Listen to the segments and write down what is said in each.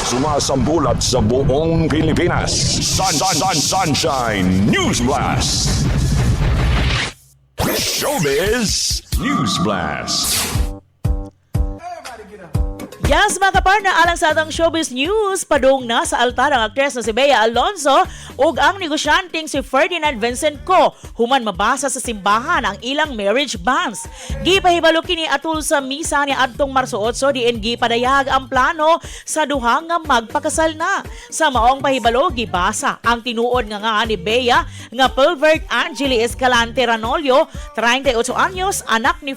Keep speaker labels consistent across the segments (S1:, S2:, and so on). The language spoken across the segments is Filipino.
S1: Sumasambulat sa buong Pilipinas. Sunshine News Blast. Showbiz News Blast.
S2: Yes, mga kaparna, alang sa atong showbiz news, padung na sa altar ang aktres na si Bea Alonzo ug ang negosyanteng si Ferdinand Vincent Co. Human mabasa sa simbahan ang ilang marriage vows. Gipahibalo kini atul sa misa ni adtong Marso 8 diin gipadayag ang plano sa duha nga magpakasal na. Sa maong pahibalo gibasa ang tinuod nga ni Bea nga Pilvert Angeli Escalante Ranolio, 38 anyos, anak ni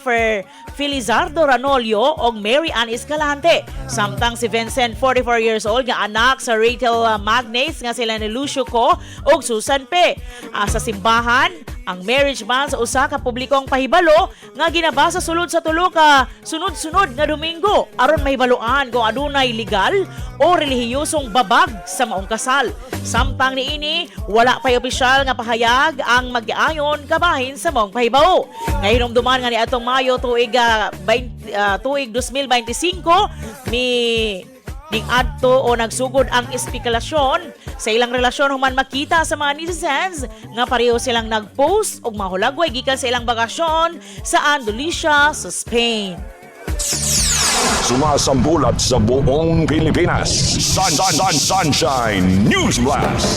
S2: Felizardo Ranolio og Mary Ann Escalante. Samtang si Vincent, 44 years old, nga anak sa retail magnates nga sila ni Lucio Co ug Susan P. Sa simbahan, ang marriage band sa usa ka publikong pahibalo nga ginabasa sulod sa tulo ka sunod-sunod nga Domingo aron mahibaluan kung adunay legal o relihiyosong babag sa maong kasal. Samtang niini, wala pay opisyal nga pahayag ang mag-ayon kabahin sa maong pahibaw. Ngayon duman nga ni atong Mayo tuig 2025 ning adto o nagsugod ang espekulasyon sa ilang relasyon human makita sa mga netizens nga pareho silang nagpost og mahulagway gikan sa ilang bakasyon sa Andalusia sa Spain.
S1: Sumasambulat sa buong Pilipinas. Sunshine News Blast.